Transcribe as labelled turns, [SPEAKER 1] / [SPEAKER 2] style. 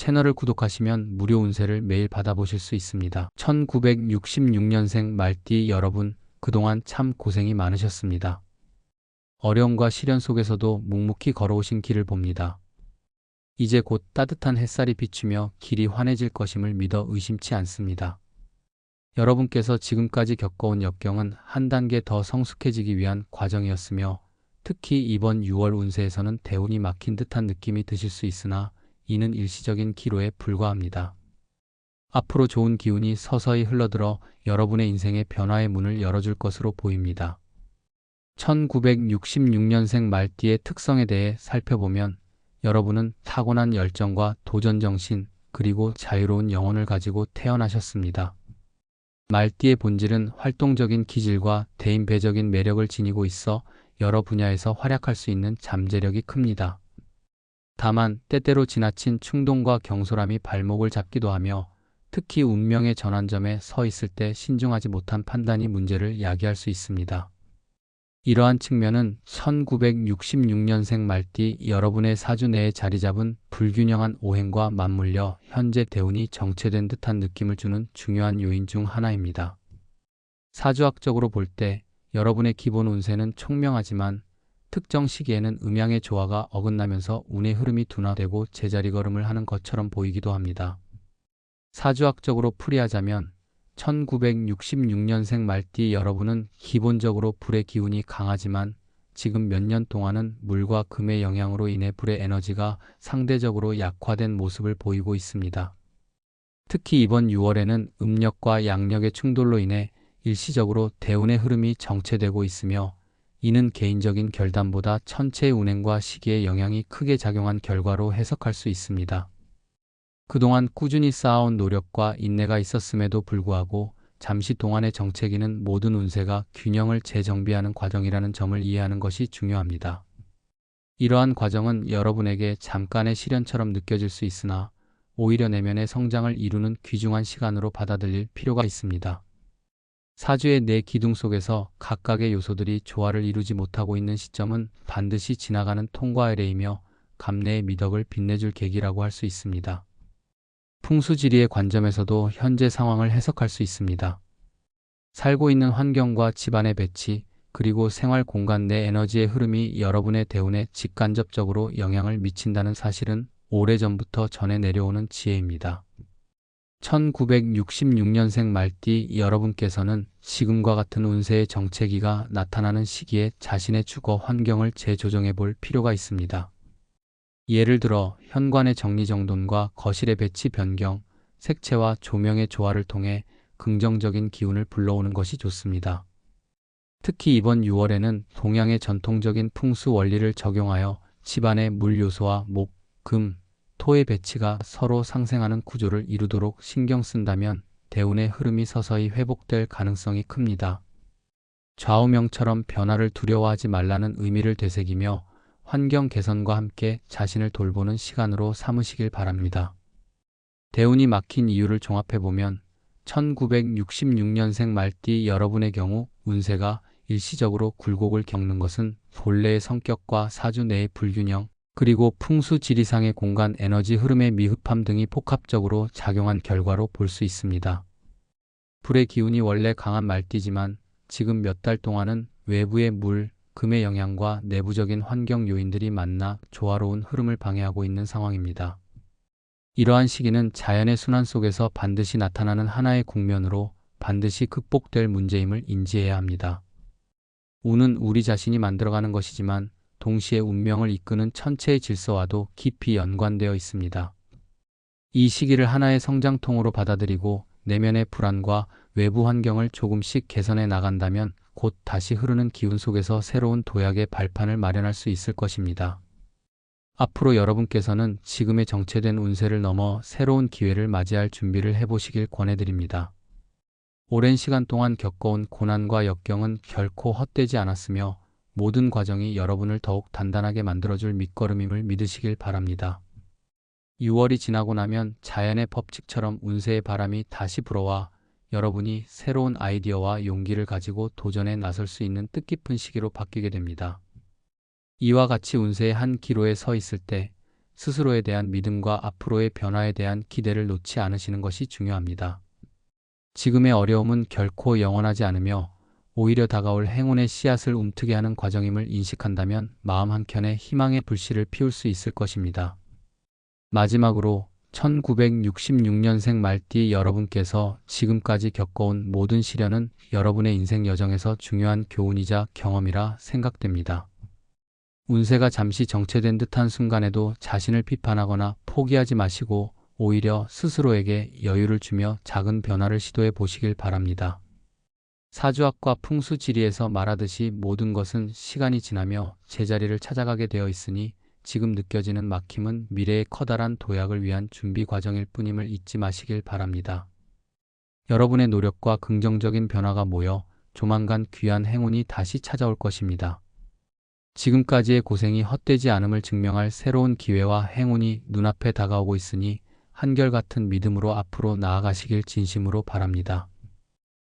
[SPEAKER 1] 채널을 구독하시면 무료 운세를 매일 받아보실 수 있습니다. 1966년생 말띠 여러분, 그동안 참 고생이 많으셨습니다. 어려움과 시련 속에서도 묵묵히 걸어오신 길을 봅니다. 이제 곧 따뜻한 햇살이 비추며 길이 환해질 것임을 믿어 의심치 않습니다. 여러분께서 지금까지 겪어온 역경은 한 단계 더 성숙해지기 위한 과정이었으며, 특히 이번 6월 운세에서는 대운이 막힌 듯한 느낌이 드실 수 있으나 이는 일시적인 기로에 불과합니다. 앞으로 좋은 기운이 서서히 흘러들어 여러분의 인생의 변화의 문을 열어줄 것으로 보입니다. 1966년생 말띠의 특성에 대해 살펴보면, 여러분은 타고난 열정과 도전정신, 그리고 자유로운 영혼을 가지고 태어나셨습니다. 말띠의 본질은 활동적인 기질과 대인배적인 매력을 지니고 있어 여러 분야에서 활약할 수 있는 잠재력이 큽니다. 다만 때때로 지나친 충동과 경솔함이 발목을 잡기도 하며, 특히 운명의 전환점에 서 있을 때 신중하지 못한 판단이 문제를 야기할 수 있습니다. 이러한 측면은 1966년생 말띠 여러분의 사주 내에 자리 잡은 불균형한 오행과 맞물려 현재 대운이 정체된 듯한 느낌을 주는 중요한 요인 중 하나입니다. 사주학적으로 볼 때 여러분의 기본 운세는 총명하지만, 특정 시기에는 음양의 조화가 어긋나면서 운의 흐름이 둔화되고 제자리 걸음을 하는 것처럼 보이기도 합니다. 사주학적으로 풀이하자면 1966년생 말띠 여러분은 기본적으로 불의 기운이 강하지만, 지금 몇 년 동안은 물과 금의 영향으로 인해 불의 에너지가 상대적으로 약화된 모습을 보이고 있습니다. 특히 이번 6월에는 음력과 양력의 충돌로 인해 일시적으로 대운의 흐름이 정체되고 있으며, 이는 개인적인 결단보다 천체의 운행과 시기의 영향이 크게 작용한 결과로 해석할 수 있습니다. 그동안 꾸준히 쌓아온 노력과 인내가 있었음에도 불구하고 잠시 동안의 정체기는 모든 운세가 균형을 재정비하는 과정이라는 점을 이해하는 것이 중요합니다. 이러한 과정은 여러분에게 잠깐의 시련처럼 느껴질 수 있으나, 오히려 내면의 성장을 이루는 귀중한 시간으로 받아들일 필요가 있습니다. 사주의 네 기둥 속에서 각각의 요소들이 조화를 이루지 못하고 있는 시점은 반드시 지나가는 통과 의례이며 감래의 미덕을 빛내줄 계기라고 할 수 있습니다. 풍수지리의 관점에서도 현재 상황을 해석할 수 있습니다. 살고 있는 환경과 집안의 배치, 그리고 생활 공간 내 에너지의 흐름이 여러분의 대운에 직간접적으로 영향을 미친다는 사실은 오래전부터 전해 내려오는 지혜입니다. 1966년생 말띠 여러분께서는 지금과 같은 운세의 정체기가 나타나는 시기에 자신의 주거 환경을 재조정해 볼 필요가 있습니다. 예를 들어 현관의 정리정돈과 거실의 배치 변경, 색채와 조명의 조화를 통해 긍정적인 기운을 불러오는 것이 좋습니다. 특히 이번 6월에는 동양의 전통적인 풍수 원리를 적용하여 집안의 물 요소와 목, 금, 토의 배치가 서로 상생하는 구조를 이루도록 신경 쓴다면 대운의 흐름이 서서히 회복될 가능성이 큽니다. 좌우명처럼 변화를 두려워하지 말라는 의미를 되새기며, 환경 개선과 함께 자신을 돌보는 시간으로 삼으시길 바랍니다. 대운이 막힌 이유를 종합해보면 1966년생 말띠 여러분의 경우 운세가 일시적으로 굴곡을 겪는 것은 본래의 성격과 사주 내의 불균형, 그리고 풍수 지리상의 공간 에너지 흐름의 미흡함 등이 복합적으로 작용한 결과로 볼 수 있습니다. 불의 기운이 원래 강한 말띠지만 지금 몇 달 동안은 외부의 물, 금의 영향과 내부적인 환경 요인들이 만나 조화로운 흐름을 방해하고 있는 상황입니다. 이러한 시기는 자연의 순환 속에서 반드시 나타나는 하나의 국면으로 반드시 극복될 문제임을 인지해야 합니다. 운은 우리 자신이 만들어가는 것이지만 동시에 운명을 이끄는 천체의 질서와도 깊이 연관되어 있습니다. 이 시기를 하나의 성장통으로 받아들이고 내면의 불안과 외부 환경을 조금씩 개선해 나간다면 곧 다시 흐르는 기운 속에서 새로운 도약의 발판을 마련할 수 있을 것입니다. 앞으로 여러분께서는 지금의 정체된 운세를 넘어 새로운 기회를 맞이할 준비를 해보시길 권해드립니다. 오랜 시간 동안 겪어온 고난과 역경은 결코 헛되지 않았으며, 모든 과정이 여러분을 더욱 단단하게 만들어줄 밑거름임을 믿으시길 바랍니다. 6월이 지나고 나면 자연의 법칙처럼 운세의 바람이 다시 불어와 여러분이 새로운 아이디어와 용기를 가지고 도전에 나설 수 있는 뜻깊은 시기로 바뀌게 됩니다. 이와 같이 운세의 한 기로에 서 있을 때 스스로에 대한 믿음과 앞으로의 변화에 대한 기대를 놓지 않으시는 것이 중요합니다. 지금의 어려움은 결코 영원하지 않으며 오히려 다가올 행운의 씨앗을 움트게 하는 과정임을 인식한다면 마음 한켠에 희망의 불씨를 피울 수 있을 것입니다. 마지막으로 1966년생 말띠 여러분께서 지금까지 겪어온 모든 시련은 여러분의 인생 여정에서 중요한 교훈이자 경험이라 생각됩니다. 운세가 잠시 정체된 듯한 순간에도 자신을 비판하거나 포기하지 마시고 오히려 스스로에게 여유를 주며 작은 변화를 시도해 보시길 바랍니다. 사주학과 풍수지리에서 말하듯이 모든 것은 시간이 지나며 제자리를 찾아가게 되어 있으니 지금 느껴지는 막힘은 미래의 커다란 도약을 위한 준비 과정일 뿐임을 잊지 마시길 바랍니다. 여러분의 노력과 긍정적인 변화가 모여 조만간 귀한 행운이 다시 찾아올 것입니다. 지금까지의 고생이 헛되지 않음을 증명할 새로운 기회와 행운이 눈앞에 다가오고 있으니 한결같은 믿음으로 앞으로 나아가시길 진심으로 바랍니다.